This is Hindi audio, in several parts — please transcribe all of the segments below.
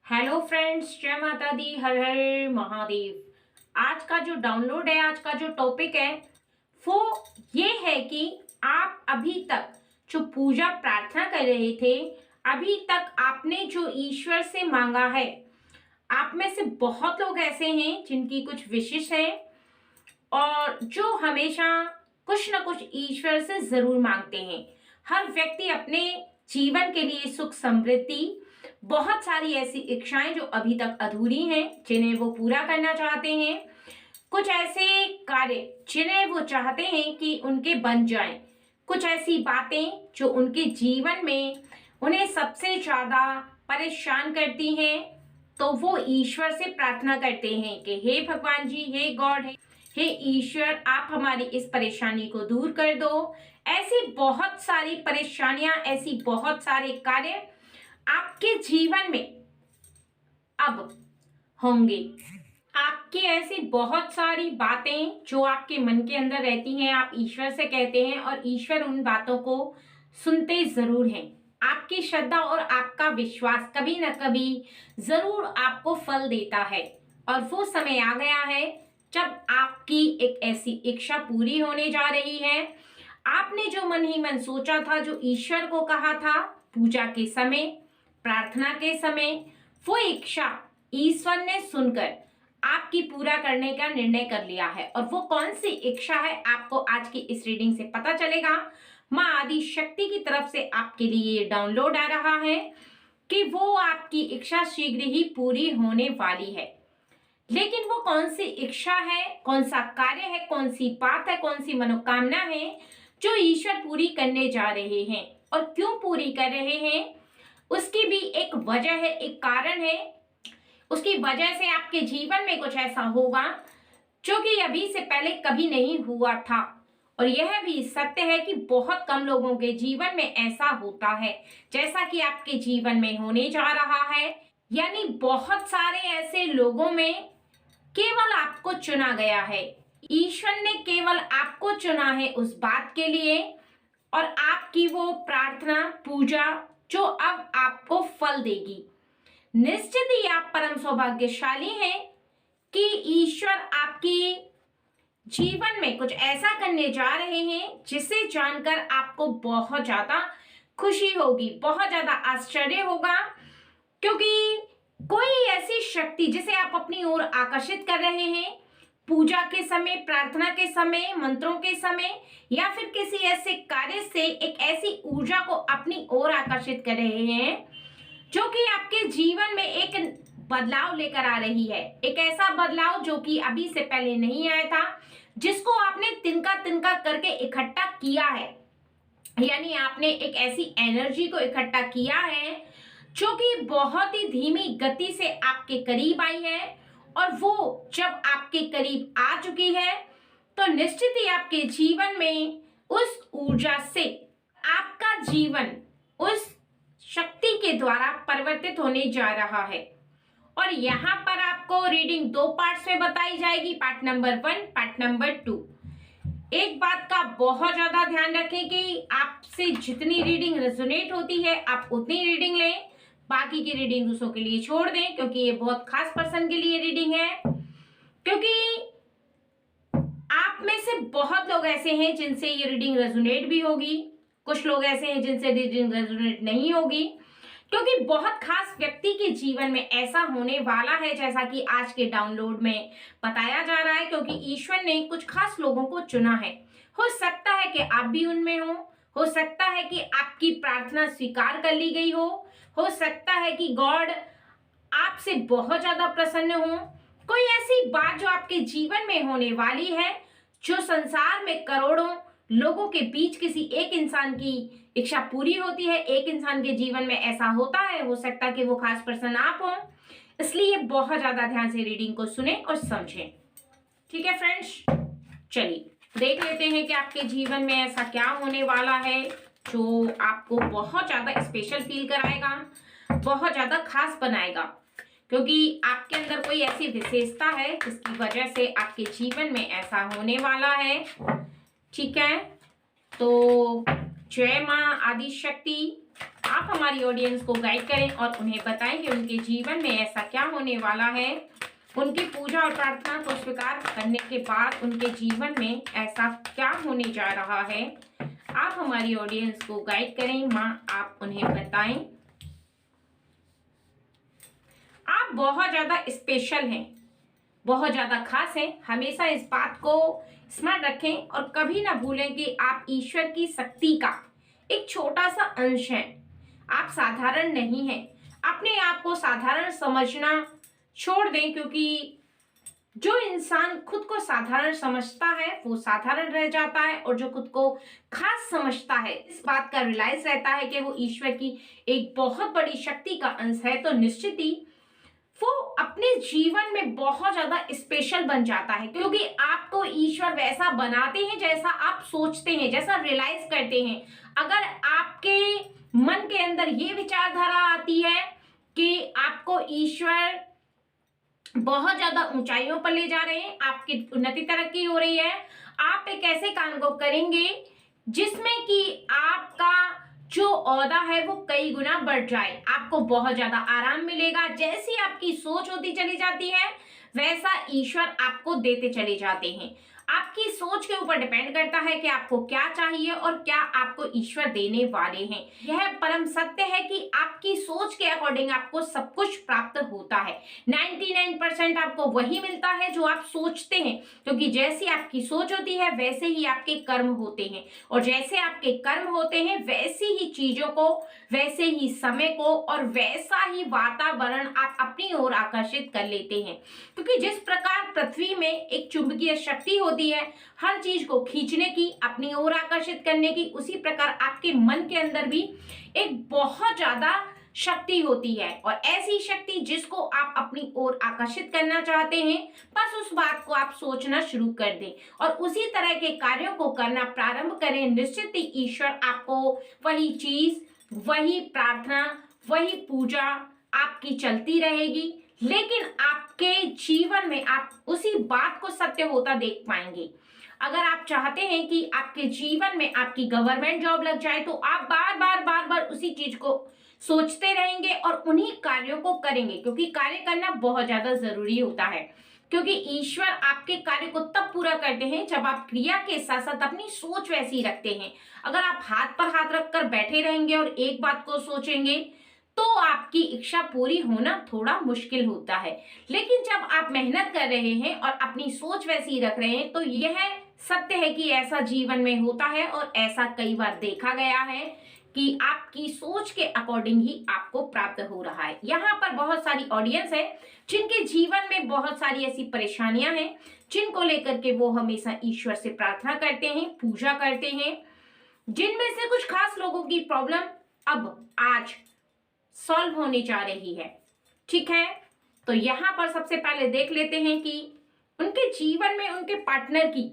हेलो फ्रेंड्स, जय माता दी, हर हर महादेव। आज का जो डाउनलोड है, आज का जो टॉपिक है वो ये है कि आप अभी तक जो पूजा प्रार्थना कर रहे थे, अभी तक आपने जो ईश्वर से मांगा है, आप में से बहुत लोग ऐसे हैं जिनकी कुछ विशेष है और जो हमेशा कुछ न कुछ ईश्वर से जरूर मांगते हैं। हर व्यक्ति अपने जीवन के लिए सुख समृद्धि, बहुत सारी ऐसी इच्छाएं जो अभी तक अधूरी हैं, जिन्हें वो पूरा करना चाहते हैं। कुछ ऐसे कार्य जिन्हें वो चाहते हैं कि उनके बन जाएं। कुछ ऐसी बातें जो उनके जीवन में उन्हें सबसे ज्यादा परेशान करती हैं, तो वो ईश्वर से प्रार्थना करते हैं कि हे भगवान जी, हे गॉड, हे ईश्वर, आप हमारी इस परेशानी को दूर कर दो। ऐसी बहुत सारी परेशानियां, ऐसी बहुत सारे कार्य आपके जीवन में अब होंगे। आपकी ऐसी बहुत सारी बातें जो आपके मन के अंदर रहती हैं, आप ईश्वर से कहते हैं और ईश्वर उन बातों को सुनते जरूर हैं। आपकी श्रद्धा और आपका विश्वास कभी न कभी जरूर आपको फल देता है और वो समय आ गया है जब आपकी एक ऐसी इच्छा पूरी होने जा रही है। आपने जो मन ही मन सोचा था, जो ईश्वर को कहा था पूजा के समय, प्रार्थना के समय, वो इच्छा ईश्वर ने सुनकर आपकी पूरा करने का निर्णय कर लिया है। और वो कौन सी इच्छा है, आपको आज की इस रीडिंग से पता चलेगा। माँ आदि शक्ति की तरफ से आपके लिए डाउनलोड आ रहा है कि वो आपकी इच्छा शीघ्र ही पूरी होने वाली है। लेकिन वो कौन सी इच्छा है, कौन सा कार्य है, कौन सी बात है, कौन सी मनोकामना है जो ईश्वर पूरी करने जा रहे हैं और क्यों पूरी कर रहे हैं, उसकी भी एक वजह है, एक कारण है। उसकी वजह से आपके जीवन में कुछ ऐसा होगा जो कि अभी से पहले कभी नहीं हुआ था। और यह भी सत्य है कि बहुत कम लोगों के जीवन में ऐसा होता है जैसा कि आपके जीवन में होने जा रहा है। यानी बहुत सारे ऐसे लोगों में केवल आपको चुना गया है। ईश्वर ने केवल आपको चुना है उस बात के लिए, और आपकी वो प्रार्थना, पूजा जो अब आपको फल देगी। निश्चित ही आप परम सौभाग्यशाली हैं कि ईश्वर आपकी जीवन में कुछ ऐसा करने जा रहे हैं जिसे जानकर आपको बहुत ज्यादा खुशी होगी, बहुत ज्यादा आश्चर्य होगा। क्योंकि कोई ऐसी शक्ति जिसे आप अपनी ओर आकर्षित कर रहे हैं, पूजा के समय, प्रार्थना के समय, मंत्रों के समय, या फिर किसी ऐसे कार्य से एक ऐसी ऊर्जा को अपनी ओर आकर्षित कर रहे हैं जो कि आपके जीवन में एक बदलाव लेकर आ रही है। एक ऐसा बदलाव जो कि अभी से पहले नहीं आया था, जिसको आपने तिनका तिनका करके इकट्ठा किया है। यानी आपने एक ऐसी एनर्जी को इकट्ठा किया है जो कि बहुत ही धीमी गति से आपके करीब आई है। और वो जब आपके करीब आ चुकी है तो निश्चित ही आपके जीवन में उस ऊर्जा से आपका जीवन उस शक्ति के द्वारा परिवर्तित होने जा रहा है। और यहाँ पर आपको रीडिंग दो पार्ट्स में बताई जाएगी, पार्ट नंबर 1, पार्ट नंबर 2। एक बात का बहुत ज्यादा ध्यान रखें कि आपसे जितनी रीडिंग रेजोनेट होती है आप उतनी रीडिंग लें, बाकी की रीडिंग दूसरों के लिए छोड़ दें, क्योंकि ये बहुत खास पर्सन के लिए रीडिंग है। क्योंकि आप में से बहुत लोग ऐसे हैं जिनसे ये रीडिंग रेजोनेट भी होगी, कुछ लोग ऐसे हैं जिनसे रीडिंग रेजोनेट नहीं होगी। क्योंकि बहुत खास व्यक्ति के जीवन में ऐसा होने वाला है, जैसा कि आज के डाउनलोड में बताया जा रहा है। क्योंकि ईश्वर ने कुछ खास लोगों को चुना है। हो सकता है कि आप भी उनमें हो सकता है कि आपकी प्रार्थना स्वीकार कर ली गई हो सकता है कि गॉड आपसे बहुत ज्यादा प्रसन्न हो। कोई ऐसी बात जो आपके जीवन में होने वाली है, जो संसार में करोड़ों लोगों के बीच किसी एक इंसान की इच्छा पूरी होती है। एक इंसान के जीवन में ऐसा होता है, हो सकता है कि वो खास पर्सन आप हो। इसलिए बहुत ज्यादा ध्यान से रीडिंग को सुने और समझें। ठीक है फ्रेंड्स, चलिए देख लेते हैं कि आपके जीवन में ऐसा क्या होने वाला है जो आपको बहुत ज्यादा स्पेशल फील कराएगा, बहुत ज्यादा खास बनाएगा। क्योंकि आपके अंदर कोई ऐसी विशेषता है जिसकी वजह से आपके जीवन में ऐसा होने वाला है। ठीक है, तो जय माँ आदि शक्ति, आप हमारी ऑडियंस को गाइड करें और उन्हें बताएं कि उनके जीवन में ऐसा क्या होने वाला है, उनकी पूजा और प्रार्थना को स्वीकार करने के बाद उनके जीवन में ऐसा क्या होने जा रहा है। आप हमारी ऑडियंस को गाइड करें माँ, आप उन्हें बताएं। आप बहुत ज्यादा स्पेशल हैं, बहुत ज्यादा खास हैं। हमेशा इस बात को स्मरण रखें और कभी ना भूलें कि आप ईश्वर की शक्ति का एक छोटा सा अंश हैं। आप साधारण नहीं हैं। अपने आप को साधारण समझना छोड़ दें, क्योंकि जो इंसान खुद को साधारण समझता है वो साधारण रह जाता है, और जो खुद को खास समझता है, इस बात का रियलाइज रहता है कि वो ईश्वर की एक बहुत बड़ी शक्ति का अंश है, तो निश्चित ही वो अपने जीवन में बहुत ज्यादा स्पेशल बन जाता है, क्योंकि आपको ईश्वर वैसा बनाते हैं जैसा आप सोचते हैं, जैसा रियलाइज करते हैं। अगर आपके मन के अंदर ये विचारधारा आती है कि आपको ईश्वर बहुत ज्यादा ऊंचाइयों पर ले जा रहे हैं, आपकी उन्नति तरक्की हो रही है, आप एक ऐसे काम को करेंगे जिसमें कि आपका जो औदा है वो कई गुना बढ़ जाए, आपको बहुत ज्यादा आराम मिलेगा। जैसी आपकी सोच होती चली जाती है वैसा ईश्वर आपको देते चले जाते हैं। आपकी सोच के ऊपर डिपेंड करता है कि आपको क्या चाहिए और क्या आपको ईश्वर देने वाले हैं। यह परम सत्य है कि आपकी सोच के अकॉर्डिंग आपको सब कुछ प्राप्त होता है। 99% आपको वही मिलता है जो आप सोचते हैं, क्योंकि जैसी आपकी सोच होती है वैसे ही आपके कर्म होते हैं, और जैसे आपके कर्म होते हैं वैसी ही चीजों को, वैसे ही समय को और वैसा ही वातावरण आप अपनी ओर आकर्षित कर लेते हैं। क्योंकि जिस प्रकार पृथ्वी में एक चुंबकीय शक्ति होती है हर चीज को खींचने की, अपनी ओर आकर्षित करने की, उसी प्रकार आपके मन के अंदर भी एक बहुत ज्यादा शक्ति होती है, और ऐसी शक्ति जिसको आप अपनी ओर आकर्षित करना चाहते हैं, बस उस बात को आप सोचना शुरू कर दें और उसी तरह के कार्यों को करना प्रारंभ करें। निश्चित ही ईश्वर आपको वही चीज, वही प्रार्थना, वही पूजा आपकी चलती रहेगी, लेकिन आपके जीवन में आप उसी बात को सत्य होता देख पाएंगे। अगर आप चाहते हैं कि आपके जीवन में आपकी गवर्नमेंट जॉब लग जाए, तो आप बार बार उसी चीज को सोचते रहेंगे और उन्हीं कार्यों को करेंगे, क्योंकि कार्य करना बहुत ज्यादा जरूरी होता है। क्योंकि ईश्वर आपके कार्य को तब पूरा करते हैं जब आप क्रिया के साथ साथ अपनी सोच वैसी रखते हैं। अगर आप हाथ पर हाथ रखकर बैठे रहेंगे और एक बात को सोचेंगे तो आपकी इच्छा पूरी होना थोड़ा मुश्किल होता है, लेकिन जब आप मेहनत कर रहे हैं और अपनी सोच वैसी रख रहे हैं तो यह सत्य है कि ऐसा जीवन में होता है, और ऐसा कई बार देखा गया है कि आपकी सोच के अकॉर्डिंग ही आपको प्राप्त हो रहा है। यहाँ पर बहुत सारी ऑडियंस है जिनके जीवन में बहुत सारी ऐसी परेशानियां हैं जिनको लेकर के वो हमेशा ईश्वर से प्रार्थना करते हैं, पूजा करते हैं, जिनमें से कुछ खास लोगों की प्रॉब्लम अब आज सॉल्व होने जा रही है। ठीक है, तो यहाँ पर सबसे पहले देख लेते हैं कि उनके जीवन में उनके पार्टनर की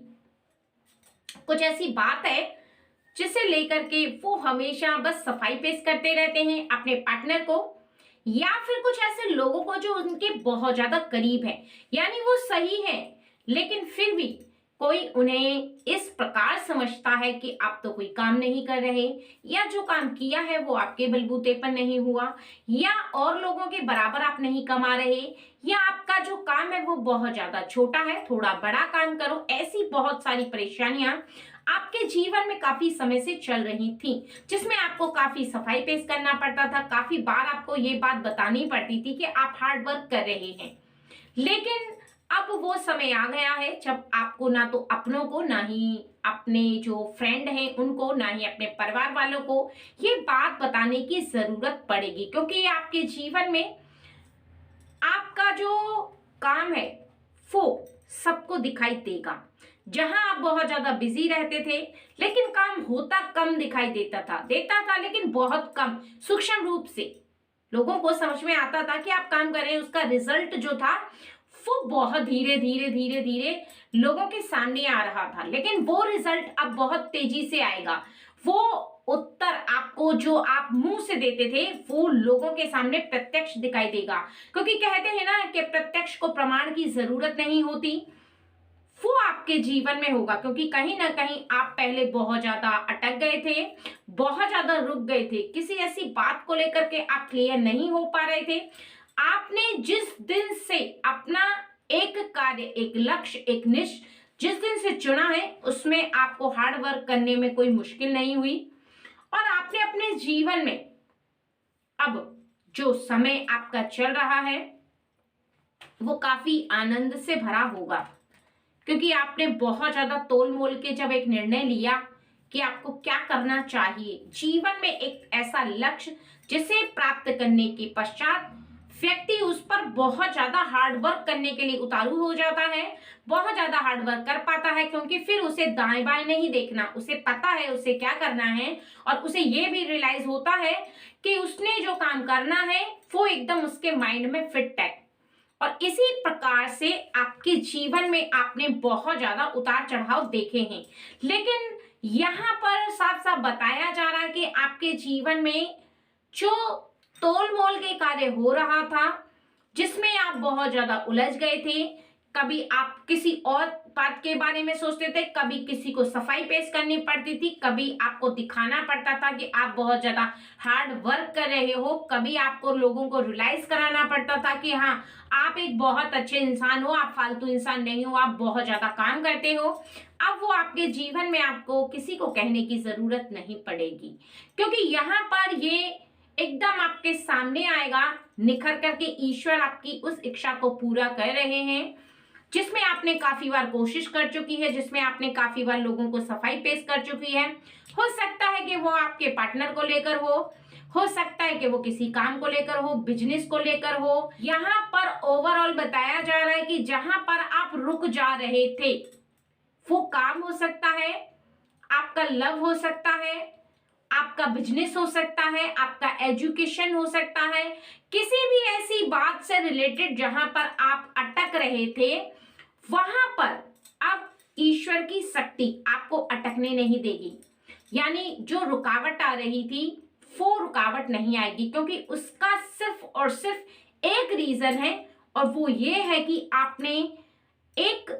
कुछ ऐसी बात है जिसे लेकर के वो हमेशा बस सफाई पेश करते रहते हैं अपने पार्टनर को, या फिर कुछ ऐसे लोगों को जो उनके बहुत ज्यादा करीब है, यानी वो सही है लेकिन फिर भी कोई उन्हें इस प्रकार समझता है कि आप तो कोई काम नहीं कर रहे, या जो काम किया है वो आपके बलबूते पर नहीं हुआ, या और लोगों के बराबर आप नहीं कमा रहे, या आपका जो काम है वो बहुत ज्यादा छोटा है, थोड़ा बड़ा काम करो। ऐसी बहुत सारी परेशानियां आपके जीवन में काफी समय से चल रही थी, जिसमें आपको काफी सफाई पेश करना पड़ता था, काफी बार आपको ये बात बतानी पड़ती थी कि आप हार्ड वर्क कर रहे हैं। लेकिन अब वो समय आ गया है जब आपको ना तो अपनों को, ना ही अपने जो फ्रेंड हैं उनको, ना ही अपने परिवार वालों को ये बात बताने की जरूरत पड़ेगी, क्योंकि आपके जीवन में आपका जो काम है वो सबको दिखाई देगा। जहां आप बहुत ज्यादा बिजी रहते थे लेकिन काम होता कम दिखाई देता था लेकिन बहुत कम, सूक्ष्म रूप से लोगों को समझ में आता था कि आप काम कर रहे हैं, उसका रिजल्ट जो था वो बहुत धीरे धीरे लोगों के सामने आ रहा था, लेकिन वो रिजल्ट अब बहुत तेजी से आएगा। वो उत्तर आपको जो आप मुंह से देते थे वो लोगों के सामने प्रत्यक्ष दिखाई देगा, क्योंकि कहते हैं ना कि प्रत्यक्ष को प्रमाण की जरूरत नहीं होती। वो आपके जीवन में होगा, क्योंकि कहीं ना कहीं आप पहले बहुत ज्यादा अटक गए थे, बहुत ज्यादा रुक गए थे, किसी ऐसी बात को लेकर के आप क्लियर नहीं हो पा रहे थे। आपने जिस दिन से अपना एक कार्य, एक लक्ष्य, एक निश्चय जिस दिन से चुना है, उसमें आपको हार्ड वर्क करने में कोई मुश्किल नहीं हुई, और आपने अपने जीवन में अब जो समय आपका चल रहा है वो काफी आनंद से भरा होगा, क्योंकि आपने बहुत ज्यादा तोल मोल के जब एक निर्णय लिया कि आपको क्या करना चाहिए जीवन में, एक ऐसा लक्ष्य जिसे प्राप्त करने के पश्चात व्यक्ति उस पर बहुत ज्यादा हार्ड वर्क करने के लिए उतारू हो जाता है, बहुत ज्यादा हार्ड वर्क कर पाता है, क्योंकि फिर उसे दाएं बाएं नहीं देखना, उसे पता है उसे क्या करना है, और उसे ये भी रियलाइज होता है कि उसने जो काम करना है वो एकदम उसके माइंड में फिट है। और इसी प्रकार से आपके जीवन में आपने बहुत ज्यादा उतार चढ़ाव देखे हैं, लेकिन यहाँ पर साफ साफ बताया जा रहा है कि आपके जीवन में जो तोल मोल के कार्य हो रहा था, जिसमें आप बहुत ज्यादा उलझ गए थे, कभी आप किसी और बात के बारे में सोचते थे, कभी किसी को सफाई पेश करनी पड़ती थी, कभी आपको दिखाना पड़ता था कि आप बहुत ज्यादा हार्ड वर्क कर रहे हो, कभी आपको लोगों को रियलाइज कराना पड़ता था कि हाँ आप एक बहुत अच्छे इंसान हो, आप फालतू इंसान नहीं हो, आप बहुत ज्यादा काम करते हो। अब वो आपके जीवन में आपको किसी को कहने की जरूरत नहीं पड़ेगी, क्योंकि यहाँ पर ये एकदम आपके सामने आएगा निखर करके। ईश्वर आपकी उस इच्छा को पूरा कर रहे हैं जिसमें आपने काफी बार कोशिश कर चुकी है, जिसमें आपने काफी बार लोगों को सफाई पेश कर चुकी है। हो सकता है कि वो आपके पार्टनर को लेकर हो सकता है कि वो किसी काम को लेकर हो, बिजनेस को लेकर हो। यहाँ पर ओवरऑल बताया जा रहा है कि जहां पर आप रुक जा रहे थे वो काम हो सकता है, आपका लव हो सकता है, आपका बिजनेस हो सकता है, आपका एजुकेशन हो सकता है, किसी भी ऐसी बात से रिलेटेड जहां पर आप अटक रहे थे, वहां पर अब ईश्वर की शक्ति आपको अटकने नहीं देगी। यानी जो रुकावट आ रही थी वो रुकावट नहीं आएगी, क्योंकि उसका सिर्फ और सिर्फ एक रीजन है, और वो ये है कि आपने एक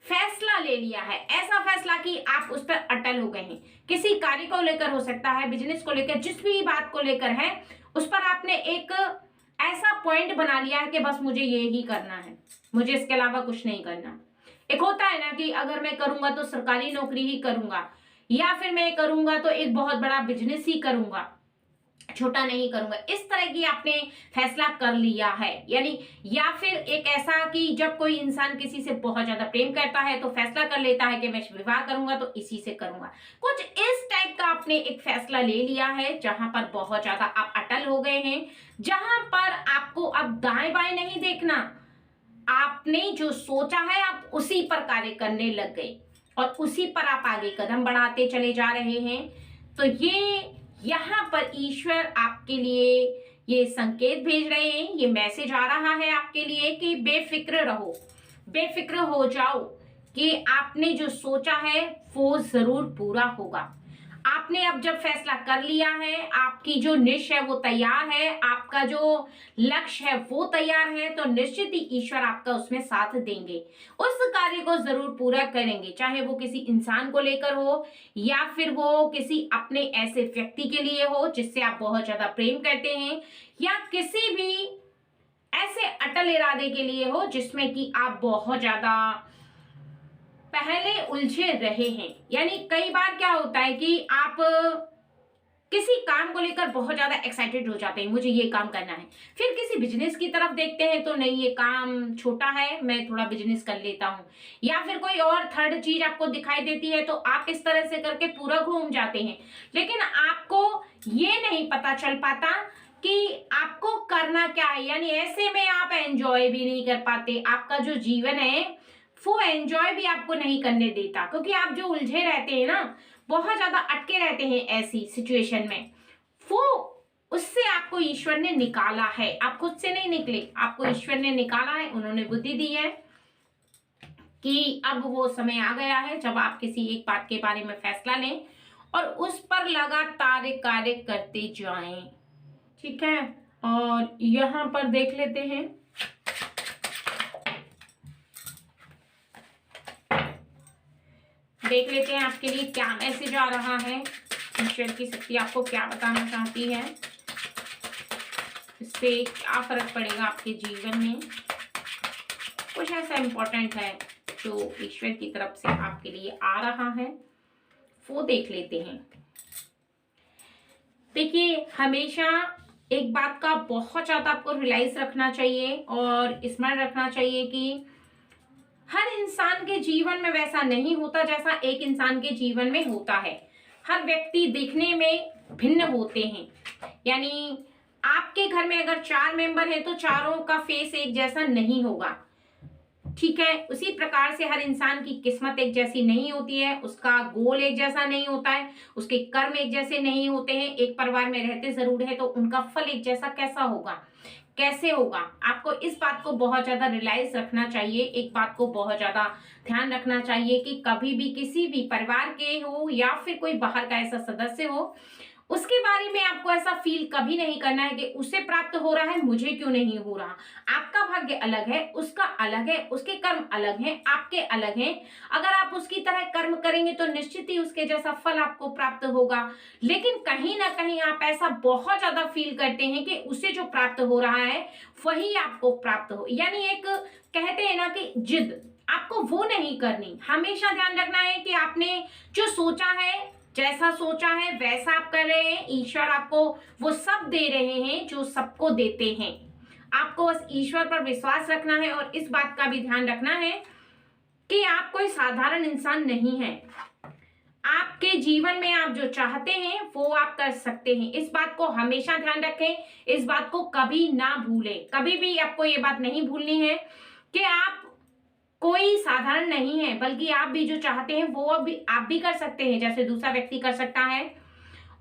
फैसला ले लिया है, ऐसा फैसला कि आप उस पर अटल हो गए हैं। किसी कार्य को लेकर हो सकता है, बिजनेस को लेकर, जिस भी बात को लेकर है, उस पर आपने एक ऐसा पॉइंट बना लिया है कि बस मुझे ये ही करना है, मुझे इसके अलावा कुछ नहीं करना। एक होता है ना कि अगर मैं करूंगा तो सरकारी नौकरी ही करूंगा, या फिर मैं करूंगा तो एक बहुत बड़ा बिजनेस ही करूंगा, छोटा नहीं करूंगा। इस तरह की आपने फैसला कर लिया है। यानी या फिर एक ऐसा कि जब कोई इंसान किसी से बहुत ज्यादा प्रेम करता है तो फैसला कर लेता है कि मैं विवाह करूंगा तो इसी से करूंगा। कुछ इस टाइप का आपने एक फैसला ले लिया है जहां पर बहुत ज्यादा आप अटल हो गए हैं, जहां पर आपको अब दाएं बाएं नहीं देखना, आपने जो सोचा है आप उसी पर कार्य करने लग गए और उसी पर आप आगे कदम बढ़ाते चले जा रहे हैं। तो ये यहाँ पर ईश्वर आपके लिए ये संकेत भेज रहे हैं, ये मैसेज आ रहा है आपके लिए कि बेफिक्र रहो, बेफिक्र हो जाओ कि आपने जो सोचा है वो जरूर पूरा होगा। आपने अब जब फैसला कर लिया है, आपकी जो निश्चय है वो तैयार है, आपका जो लक्ष्य है वो तैयार है, तो निश्चित ही ईश्वर आपका उसमें साथ देंगे, उस कार्य को जरूर पूरा करेंगे, चाहे वो किसी इंसान को लेकर हो या फिर वो किसी अपने ऐसे व्यक्ति के लिए हो जिससे आप बहुत ज्यादा प्रेम करते हैं, या किसी भी ऐसे अटल इरादे के लिए हो जिसमें कि आप बहुत ज्यादा पहले उलझे रहे हैं। यानी कई बार क्या होता है कि आप किसी काम को लेकर बहुत ज्यादा एक्साइटेड हो जाते हैं, मुझे ये काम करना है, फिर किसी बिजनेस की तरफ देखते हैं तो नहीं ये काम छोटा है, मैं थोड़ा बिजनेस कर लेता हूँ, या फिर कोई और थर्ड चीज आपको दिखाई देती है तो आप इस तरह से करके पूरा घूम जाते हैं। लेकिन आपको ये नहीं पता चल पाता कि आपको करना क्या है। यानी ऐसे में आप एंजॉय भी नहीं कर पाते, आपका जो जीवन है वो एंजॉय भी आपको नहीं करने देता, क्योंकि आप जो उलझे रहते हैं ना, बहुत ज्यादा अटके रहते हैं ऐसी सिचुएशन में, वो उससे आपको ईश्वर ने निकाला है। आप खुद से नहीं निकले, आपको ईश्वर ने निकाला है, उन्होंने बुद्धि दी है कि अब वो समय आ गया है जब आप किसी एक बात के बारे में फैसला लें और उस पर लगातार कार्य करते जाएं। ठीक है, और यहाँ पर देख लेते हैं देख लेते हैं आपके लिए क्या मैसेज आ रहा है, ईश्वर की शक्ति आपको क्या बताना चाहती है, इससे क्या फर्क पड़ेगा आपके जीवन में। कुछ ऐसा इम्पोर्टेंट है जो ईश्वर की तरफ से आपके लिए आ रहा है, वो देख लेते हैं। देखिए, हमेशा एक बात का बहुत ज्यादा आपको रियलाइज रखना चाहिए और स्मरण रखना चाहिए कि हर इंसान के जीवन में वैसा नहीं होता जैसा एक इंसान के जीवन में होता है। हर व्यक्ति दिखने में भिन्न होते हैं, यानी आपके घर में अगर 4 मेंबर हैं तो चारों का फेस एक जैसा नहीं होगा, ठीक है। उसी प्रकार से हर इंसान की किस्मत एक जैसी नहीं होती है, उसका गोल एक जैसा नहीं होता है, उसके कर्म एक जैसे नहीं होते हैं। एक परिवार में रहते जरूर है तो उनका फल एक जैसा कैसा होगा, कैसे होगा, आपको इस बात को बहुत ज्यादा रियलाइज रखना चाहिए। एक बात को बहुत ज्यादा ध्यान रखना चाहिए कि कभी भी किसी भी परिवार के हो या फिर कोई बाहर का ऐसा सदस्य हो, उसके बारे में आपको ऐसा फील कभी नहीं करना है कि उसे प्राप्त हो रहा है, मुझे क्यों नहीं हो रहा। आपका भाग्य अलग है, उसका अलग है, उसके कर्म अलग हैं, आपके अलग हैं। अगर आप उसकी तरह कर्म करेंगे तो निश्चित ही उसके जैसा फल आपको प्राप्त होगा। लेकिन कहीं ना कहीं आप ऐसा बहुत ज्यादा फील करते हैं कि उसे जो प्राप्त हो रहा है वही आपको प्राप्त हो, यानी एक कहते हैं ना कि जिद, आपको वो नहीं करनी। हमेशा ध्यान रखना है कि आपने जो सोचा है, जैसा सोचा है वैसा आप कर रहे हैं। ईश्वर आपको वो सब दे रहे हैं जो सबको देते हैं। आपको बस ईश्वर पर विश्वास रखना है और इस बात का भी ध्यान रखना है कि आप कोई साधारण इंसान नहीं है। आपके जीवन में आप जो चाहते हैं वो आप कर सकते हैं। इस बात को हमेशा ध्यान रखें, इस बात को कभी ना भूलें। कभी भी आपको ये बात नहीं भूलनी है कि आप कोई साधारण नहीं है, बल्कि आप भी जो चाहते हैं वो भी आप भी कर सकते हैं जैसे दूसरा व्यक्ति कर सकता है।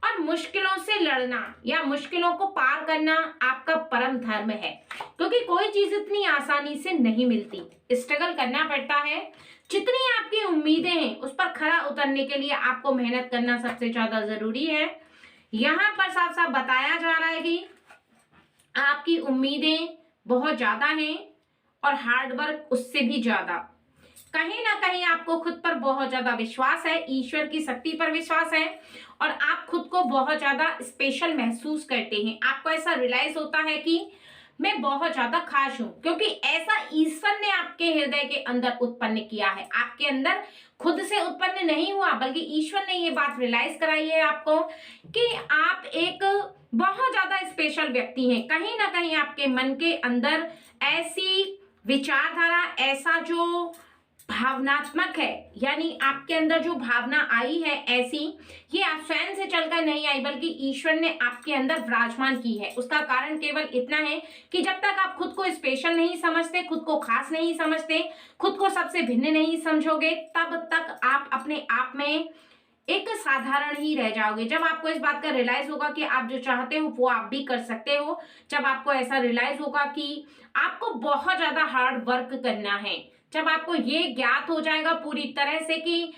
और मुश्किलों से लड़ना या मुश्किलों को पार करना आपका परम धर्म है, क्योंकि कोई चीज इतनी आसानी से नहीं मिलती, स्ट्रगल करना पड़ता है। जितनी आपकी उम्मीदें हैं उस पर खरा उतरने के लिए आपको मेहनत करना सबसे ज्यादा जरूरी है। यहाँ पर साफ साफ बताया जा रहा है कि आपकी उम्मीदें बहुत ज्यादा हैं और हार्ड वर्क उससे भी ज्यादा। कहीं ना कहीं आपको खुद पर बहुत ज्यादा विश्वास है, ईश्वर की शक्ति पर विश्वास है और आप खुद को बहुत ज्यादा स्पेशल महसूस करते हैं। आपको ऐसा रियलाइज होता है कि मैं बहुत ज्यादा खास हूं, क्योंकि ऐसा ईश्वर ने आपके हृदय के अंदर उत्पन्न किया है। आपके अंदर खुद से उत्पन्न नहीं हुआ, बल्कि ईश्वर ने ये बात रियलाइज कराई है आपको कि आप एक बहुत ज्यादा स्पेशल व्यक्ति हैं। कहीं ना कहीं आपके मन के अंदर ऐसी विचारधारा, ऐसा जो भावनात्मक है, यानी आपके अंदर जो भावना आई है ऐसी, ये आप स्वयं से चलकर नहीं आई, बल्कि ईश्वर ने आपके अंदर विराजमान की है। उसका कारण केवल इतना है कि जब तक आप खुद को स्पेशल नहीं समझते, खुद को खास नहीं समझते, खुद को सबसे भिन्न नहीं समझोगे, तब तक आप अपने आप में एक साधारण ही रह जाओगे। जब आपको इस बात का रियलाइज होगा कि आप जो चाहते हो वो आप भी कर सकते हो, जब आपको ऐसा रियलाइज होगा कि आपको बहुत ज्यादा हार्ड वर्क करना है, जब आपको ये ज्ञात हो जाएगा पूरी तरह से कि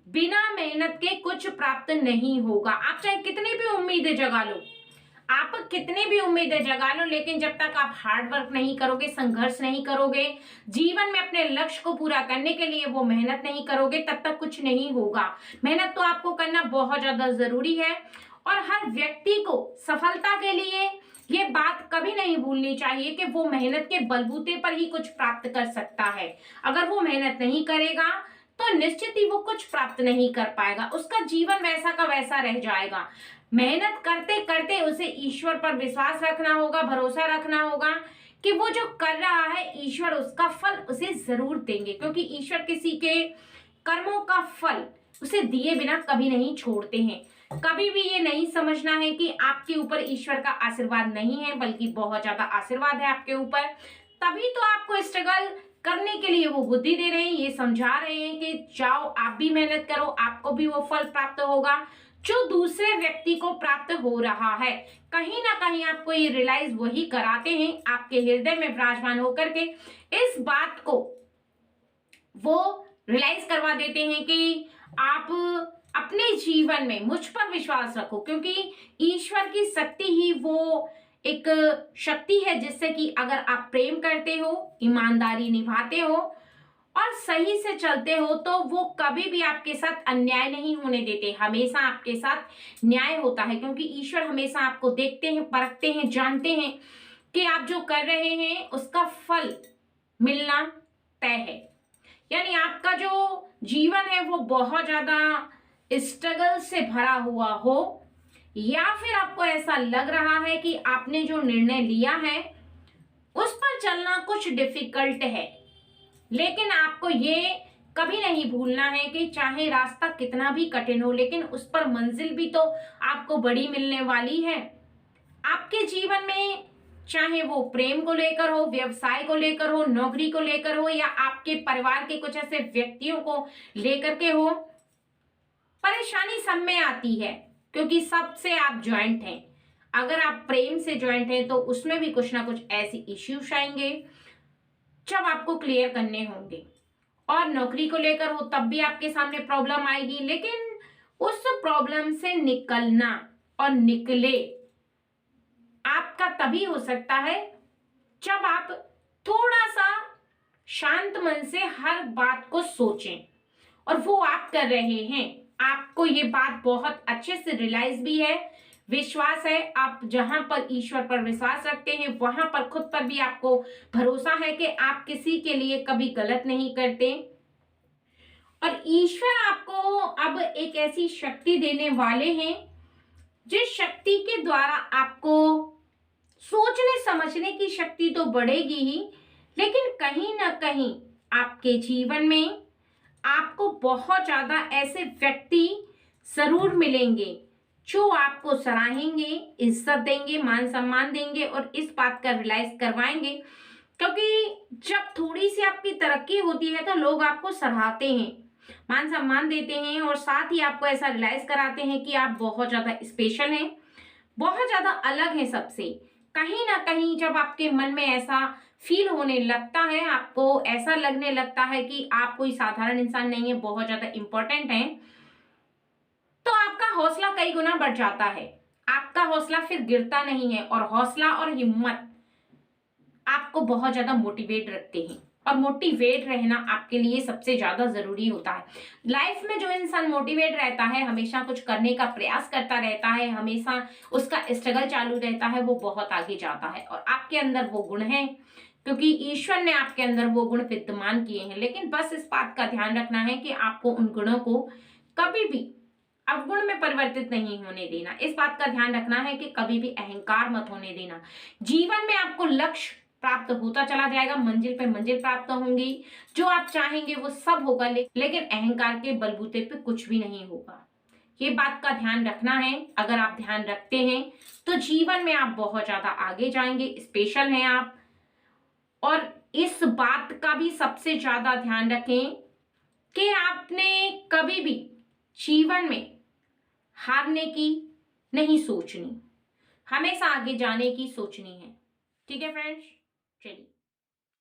बिना मेहनत के कुछ प्राप्त नहीं होगा। आप चाहे कितनी भी उम्मीदें जगा लो, आप कितनी भी उम्मीदें जगा लो, लेकिन जब तक आप हार्ड वर्क नहीं करोगे, संघर्ष नहीं करोगे, जीवन में अपने लक्ष्य को पूरा करने के लिए वो मेहनत नहीं करोगे, तब तक कुछ नहीं होगा। मेहनत तो आपको करना बहुत ज्यादा जरूरी है और हर व्यक्ति को सफलता के लिए ये बात कभी नहीं भूलनी चाहिए कि वो मेहनत के बलबूते पर ही कुछ प्राप्त कर सकता है। अगर वो मेहनत नहीं करेगा तो निश्चित ही वो कुछ प्राप्त नहीं कर पाएगा, उसका जीवन वैसा का वैसा रह जाएगा। मेहनत करते करते उसे ईश्वर पर विश्वास रखना होगा, भरोसा रखना होगा कि वो जो कर रहा है ईश्वर उसका फल उसे जरूर देंगे, क्योंकि ईश्वर किसी के कर्मों का फल उसे दिए बिना कभी नहीं छोड़ते हैं। कभी भी ये नहीं समझना है कि आपके ऊपर ईश्वर का आशीर्वाद नहीं है, बल्कि बहुत ज्यादा आशीर्वाद है आपके ऊपर। तभी तो आपको स्ट्रगल करने के लिए वो बुद्धि दे रहे हैं, ये समझा रहे हैं कि जाओ आप भी मेहनत करो, आपको भी वो फल प्राप्त होगा जो दूसरे व्यक्ति को प्राप्त हो रहा है। कहीं ना कहीं आपको ये रियलाइज वही कराते हैं, आपके हृदय में विराजमान होकर के इस बात को वो रियलाइज करवा देते हैं कि आप अपने जीवन में मुझ पर विश्वास रखो, क्योंकि ईश्वर की शक्ति ही वो एक शक्ति है जिससे कि अगर आप प्रेम करते हो, ईमानदारी निभाते हो और सही से चलते हो तो वो कभी भी आपके साथ अन्याय नहीं होने देते, हमेशा आपके साथ न्याय होता है, क्योंकि ईश्वर हमेशा आपको देखते हैं, परखते हैं, जानते हैं कि आप जो कर रहे हैं उसका फल मिलना तय है। यानी आपका जो जीवन है वो बहुत ज्यादा स्ट्रगल से भरा हुआ हो, या फिर आपको ऐसा लग रहा है कि आपने जो निर्णय लिया है उस पर चलना कुछ डिफिकल्ट है, लेकिन आपको ये कभी नहीं भूलना है कि चाहे रास्ता कितना भी कठिन हो, लेकिन उस पर मंजिल भी तो आपको बड़ी मिलने वाली है। आपके जीवन में चाहे वो प्रेम को लेकर हो, व्यवसाय को लेकर हो, नौकरी को लेकर हो, या आपके परिवार के कुछ ऐसे व्यक्तियों को लेकर के हो, परेशानी सब में आती है, क्योंकि सबसे आप ज्वाइंट हैं। अगर आप प्रेम से ज्वाइंट हैं तो उसमें भी कुछ ना कुछ ऐसी इश्यूज आएंगे जब आपको क्लियर करने होंगे। और नौकरी को लेकर हो तब भी आपके सामने प्रॉब्लम आएगी, लेकिन उस प्रॉब्लम से निकलना और निकले आपका तभी हो सकता है जब आप थोड़ा सा शांत मन से हर बात को सोचें, और वो आप कर रहे हैं। आपको ये बात बहुत अच्छे से रियलाइज भी है, विश्वास है। आप जहां पर ईश्वर पर विश्वास रखते हैं वहां पर खुद पर भी आपको भरोसा है कि आप किसी के लिए कभी गलत नहीं करते, और ईश्वर आपको अब एक ऐसी शक्ति देने वाले हैं जिस शक्ति के द्वारा आपको सोचने समझने की शक्ति तो बढ़ेगी ही, लेकिन कहीं ना कहीं आपके जीवन में आपको बहुत ज्यादा ऐसे व्यक्ति जरूर मिलेंगे जो आपको सराहेंगे, इज्जत देंगे, मान सम्मान देंगे और इस बात का रियलाइज करवाएंगे, क्योंकि जब थोड़ी सी आपकी तरक्की होती है तो लोग आपको सराहते हैं, मान सम्मान देते हैं, और साथ ही आपको ऐसा रियलाइज कराते हैं कि आप बहुत ज्यादा स्पेशल हैं, बहुत ज्यादा अलग हैं सबसे। कहीं ना कहीं जब आपके मन में ऐसा फील होने लगता है, आपको ऐसा लगने लगता है कि आप कोई साधारण इंसान नहीं है, बहुत ज्यादा इंपॉर्टेंट है, तो आपका हौसला कई गुना बढ़ जाता है। आपका हौसला फिर गिरता नहीं है, और हौसला और हिम्मत आपको बहुत ज्यादा मोटिवेट रखते हैं, और मोटिवेट रहना आपके लिए सबसे ज्यादा जरूरी होता है। लाइफ में जो इंसान मोटिवेट रहता है, हमेशा कुछ करने का प्रयास करता रहता है, हमेशा उसका स्ट्रगल चालू रहता है, वो बहुत आगे जाता है। और आपके अंदर वो गुण है, क्योंकि ईश्वर ने आपके अंदर वो गुण विद्यमान किए हैं। लेकिन बस इस बात का ध्यान रखना है कि आपको उन गुणों को कभी भी अवगुण में परिवर्तित नहीं होने देना। इस बात का ध्यान रखना है कि कभी भी अहंकार मत होने देना। जीवन में आपको लक्ष्य प्राप्त होता चला जाएगा, मंजिल पे मंजिल प्राप्त होंगी, जो आप चाहेंगे वो सब होगा, लेकिन अहंकार के बलबूते पे कुछ भी नहीं होगा। ये बात का ध्यान रखना है। अगर आप ध्यान रखते हैं तो जीवन में आप बहुत ज्यादा आगे जाएंगे, स्पेशल हैं आप। और इस बात का भी सबसे ज्यादा ध्यान रखें कि आपने कभी भी जीवन में हारने की नहीं सोचनी, हमेशा आगे जाने की सोचनी है। ठीक है फ्रेंड्स, चलिए।